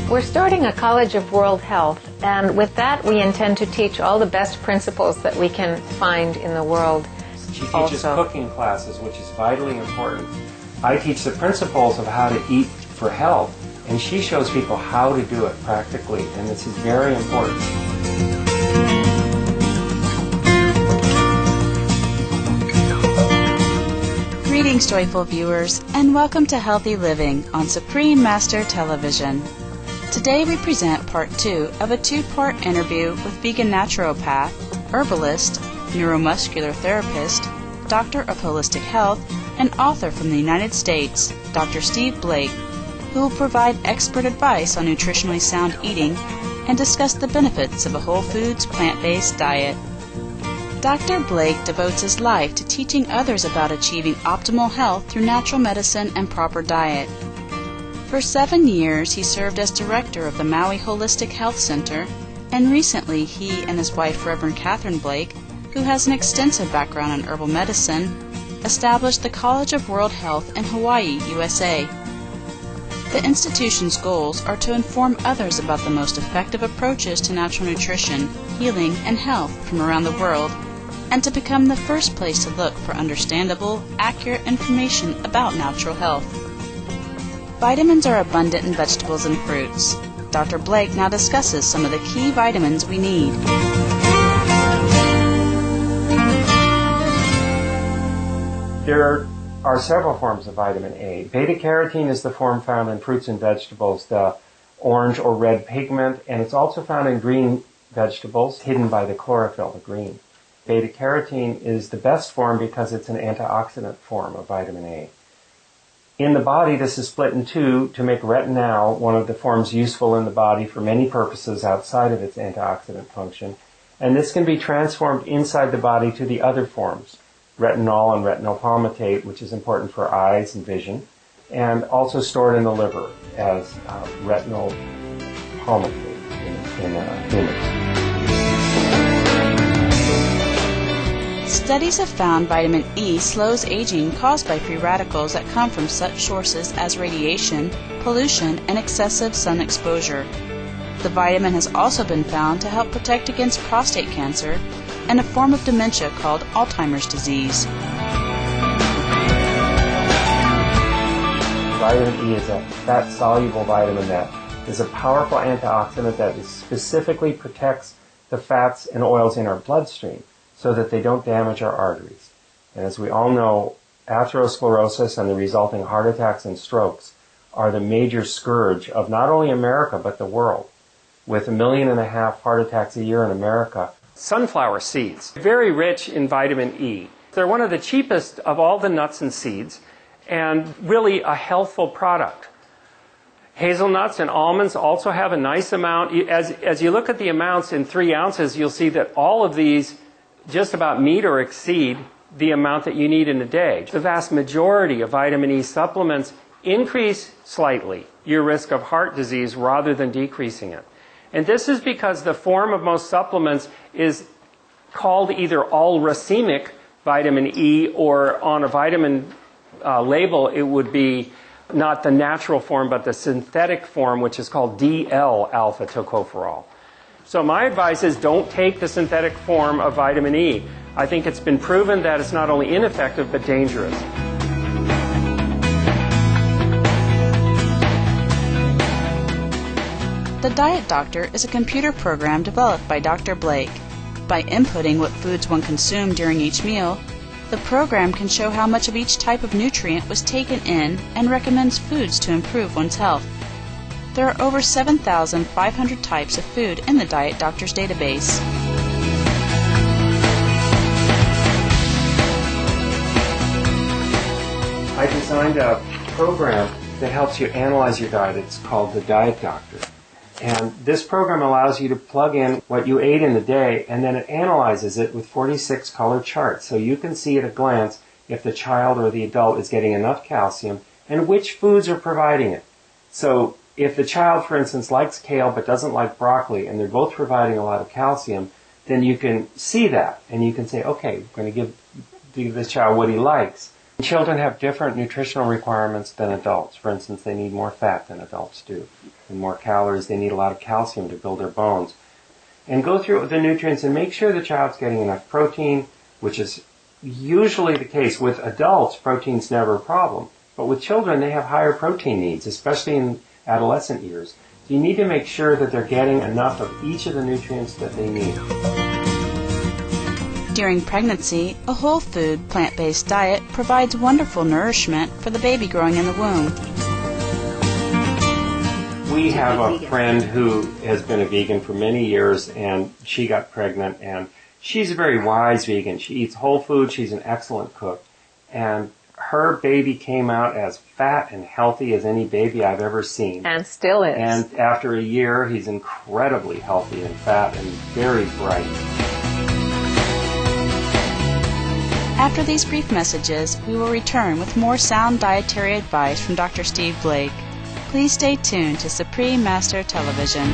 We're starting a College of World Health, and with that we intend to teach all the best principles that we can find in the world. She teaches cooking classes, which is vitally important. I teach the principles of how to eat for health, and she shows people how to do it practically, and this is very important. Greetings, joyful viewers, and welcome to Healthy Living on Supreme Master Television. Today we present part 2 of a 2-part interview with vegan naturopath, herbalist, neuromuscular therapist, doctor of holistic health, and author from the United States, Dr. Steve Blake, who will provide expert advice on nutritionally sound eating and discuss the benefits of a whole foods, plant-based diet. Dr. Blake devotes his life to teaching others about achieving optimal health through natural medicine and proper diet. For 7 years, he served as director of the Maui Holistic Health Center, and recently he and his wife, Reverend Catherine Blake, who has an extensive background in herbal medicine, established the College of World Health in Hawaii, USA. The institution's goals are to inform others about the most effective approaches to natural nutrition, healing, and health from around the world, and to become the first place to look for understandable, accurate information about natural health. Vitamins are abundant in vegetables and fruits. Dr. Blake now discusses some of the key vitamins we need. There are several forms of vitamin A. Beta-carotene is the form found in fruits and vegetables, the orange or red pigment, and it's also found in green vegetables, hidden by the chlorophyll, the green. Beta-carotene is the best form because it's an antioxidant form of vitamin A. In the body, this is split in two to make retinal, one of the forms useful in the body for many purposes outside of its antioxidant function. And this can be transformed inside the body to the other forms, retinol and retinol palmitate, which is important for eyes and vision, and also stored in the liver as retinol palmitate in humans. Studies have found vitamin E slows aging caused by free radicals that come from such sources as radiation, pollution, and excessive sun exposure. The vitamin has also been found to help protect against prostate cancer and a form of dementia called Alzheimer's disease. Vitamin E is a fat-soluble vitamin that is a powerful antioxidant that specifically protects the fats and oils in our bloodstream so that they don't damage our arteries. And as we all know, atherosclerosis and the resulting heart attacks and strokes are the major scourge of not only America but the world, with 1.5 million heart attacks a year in America. Sunflower seeds, very rich in vitamin E. They're one of the cheapest of all the nuts and seeds, and really a healthful product. Hazelnuts and almonds also have a nice amount. As you look at the amounts in 3 ounces, you'll see that all of these just about meet or exceed the amount that you need in a day. The vast majority of vitamin E supplements increase slightly your risk of heart disease rather than decreasing it. And this is because the form of most supplements is called either all-racemic vitamin E, or on a vitamin label it would be not the natural form but the synthetic form, which is called DL-alpha tocopherol. So my advice is don't take the synthetic form of vitamin E. I think it's been proven that it's not only ineffective but dangerous. The Diet Doctor is a computer program developed by Dr. Blake. By inputting what foods one consumed during each meal, the program can show how much of each type of nutrient was taken in and recommends foods to improve one's health. There are over 7,500 types of food in the Diet Doctor's database. I designed a program that helps you analyze your diet. It's called the Diet Doctor. And this program allows you to plug in what you ate in the day, and then it analyzes it with 46 color charts. So you can see at a glance if the child or the adult is getting enough calcium and which foods are providing it. So if the child, for instance, likes kale but doesn't like broccoli, and they're both providing a lot of calcium, then you can see that, and you can say, okay, we're going to give this child what he likes. Children have different nutritional requirements than adults. For instance, they need more fat than adults do, and more calories. They need a lot of calcium to build their bones. And go through the nutrients and make sure the child's getting enough protein, which is usually the case. With adults, protein's never a problem. But with children, they have higher protein needs, especially in adolescent years. So you need to make sure that they're getting enough of each of the nutrients that they need. During pregnancy, a whole food, plant-based diet provides wonderful nourishment for the baby growing in the womb. We have a friend who has been a vegan for many years, and she got pregnant, and she's a very wise vegan. She eats whole food. She's an excellent cook. And her baby came out as fat and healthy as any baby I've ever seen. And still is. And after a year, he's incredibly healthy and fat and very bright. After these brief messages, we will return with more sound dietary advice from Dr. Steve Blake. Please stay tuned to Supreme Master Television.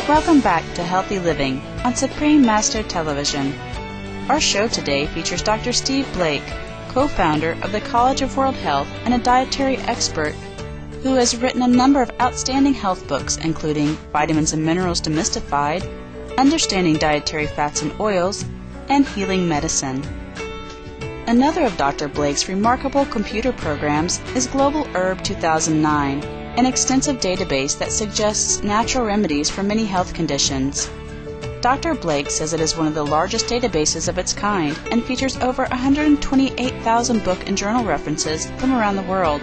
Welcome back to Healthy Living on Supreme Master Television. Our show today features Dr. Steve Blake, co-founder of the College of World Health and a dietary expert who has written a number of outstanding health books, including Vitamins and Minerals Demystified, Understanding Dietary Fats and Oils, and Healing Medicine. Another of Dr. Blake's remarkable computer programs is Global Herb 2009, an extensive database that suggests natural remedies for many health conditions. Dr. Blake says it is one of the largest databases of its kind and features over 128,000 book and journal references from around the world.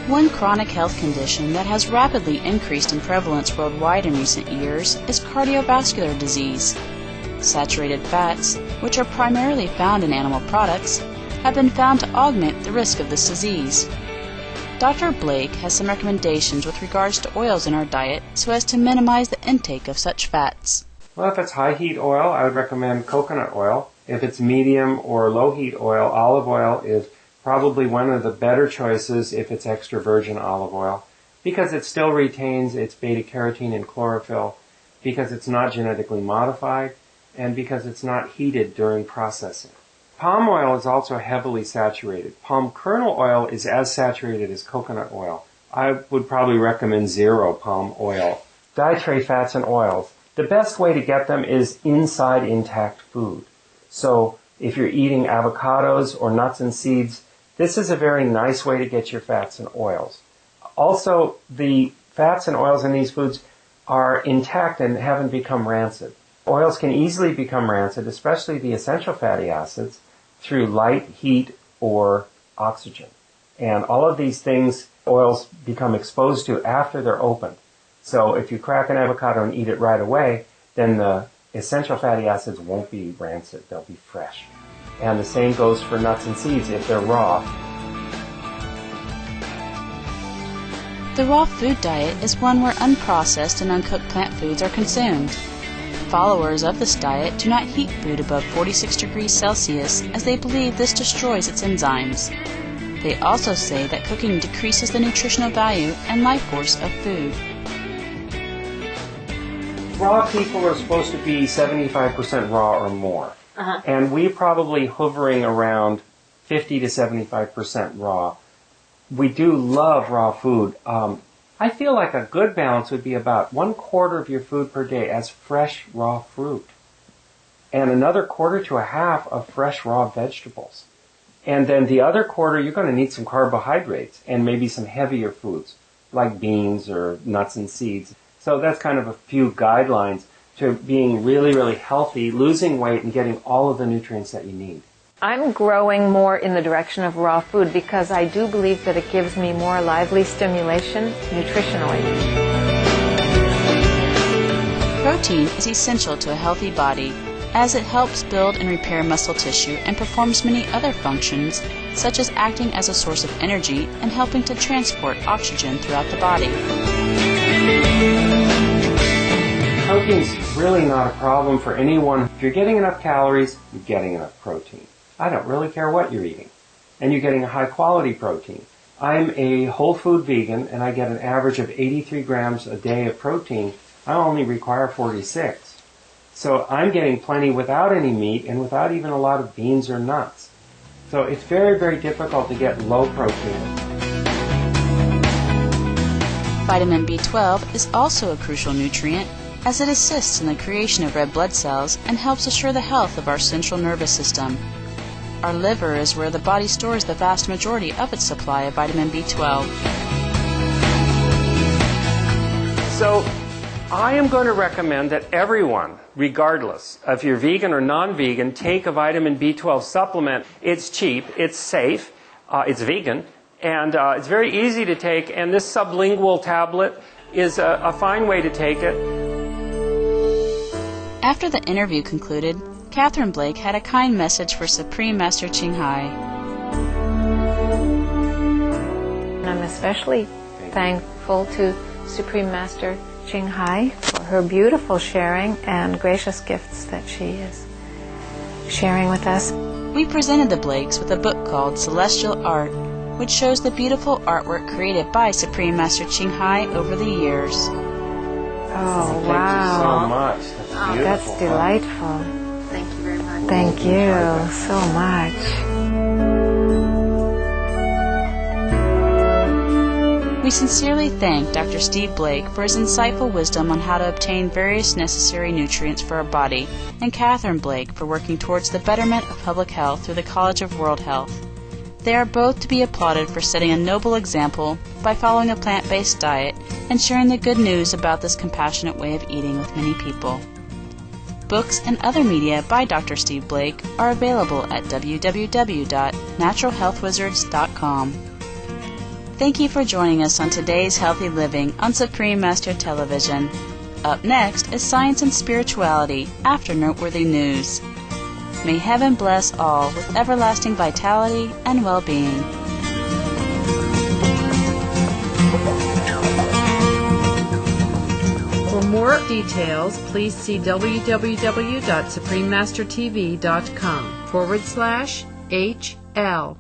One chronic health condition that has rapidly increased in prevalence worldwide in recent years is cardiovascular disease. Saturated fats, which are primarily found in animal products, have been found to augment the risk of this disease. Dr. Blake has some recommendations with regards to oils in our diet so as to minimize the intake of such fats. Well, if it's high heat oil, I would recommend coconut oil. If it's medium or low heat oil, olive oil is probably one of the better choices if it's extra virgin olive oil, because it still retains its beta-carotene and chlorophyll, because it's not genetically modified, and because it's not heated during processing. Palm oil is also heavily saturated. Palm kernel oil is as saturated as coconut oil. I would probably recommend zero palm oil. Dietary fats and oils. The best way to get them is inside intact food. So if you're eating avocados or nuts and seeds, this is a very nice way to get your fats and oils. Also, the fats and oils in these foods are intact and haven't become rancid. Oils can easily become rancid, especially the essential fatty acids, through light, heat, or oxygen. And all of these things oils become exposed to after they're opened. So if you crack an avocado and eat it right away, then the essential fatty acids won't be rancid, they'll be fresh. And the same goes for nuts and seeds if they're raw. The raw food diet is one where unprocessed and uncooked plant foods are consumed. Followers of this diet do not heat food above 46 degrees Celsius as they believe this destroys its enzymes. They also say that cooking decreases the nutritional value and life force of food. Raw people are supposed to be 75% raw or more. And we're probably hovering around 50 to 75% raw. We do love raw food. I feel like a good balance would be about 1/4 of your food per day as fresh raw fruit, and another 1/4 to 1/2 of fresh raw vegetables. And then the other 1/4, you're going to need some carbohydrates and maybe some heavier foods like beans or nuts and seeds. So that's kind of a few guidelines to being really, really healthy, losing weight, and getting all of the nutrients that you need. I'm growing more in the direction of raw food because I do believe that it gives me more lively stimulation nutritionally. Protein is essential to a healthy body as it helps build and repair muscle tissue and performs many other functions, such as acting as a source of energy and helping to transport oxygen throughout the body. protein's really not a problem for anyone. If you're getting enough calories, you're getting enough protein. I don't really care what you're eating. And you're getting a high quality protein. I'm a whole food vegan and I get an average of 83 grams a day of protein. I only require 46. So I'm getting plenty without any meat and without even a lot of beans or nuts. So it's very, very difficult to get low protein. Vitamin B12 is also a crucial nutrient as it assists in the creation of red blood cells and helps assure the health of our central nervous system. Our liver is where the body stores the vast majority of its supply of vitamin B12. So I am going to recommend that everyone, regardless if you're vegan or non-vegan, take a vitamin B12 supplement. It's cheap, it's safe, it's vegan, and it's very easy to take, and this sublingual tablet is a fine way to take it. After the interview concluded, Catherine Blake had a kind message for Supreme Master Ching Hai. I'm especially thankful to Supreme Master Ching Hai for her beautiful sharing and gracious gifts that she is sharing with us. We presented the Blakes with a book called Celestial Art, which shows the beautiful artwork created by Supreme Master Ching Hai over the years. Oh, wow. Thank you so much. That's beautiful. That's delightful. Thank you very much. Thank you so much. We sincerely thank Dr. Steve Blake for his insightful wisdom on how to obtain various necessary nutrients for our body, and Catherine Blake for working towards the betterment of public health through the College of World Health. They are both to be applauded for setting a noble example by following a plant-based diet and sharing the good news about this compassionate way of eating with many people. Books and other media by Dr. Steve Blake are available at www.naturalhealthwizards.com. Thank you for joining us on today's Healthy Living on Supreme Master Television. Up next is Science and Spirituality after noteworthy news. May heaven bless all with everlasting vitality and well-being. For more details, please see www.suprememastertv.com /HL.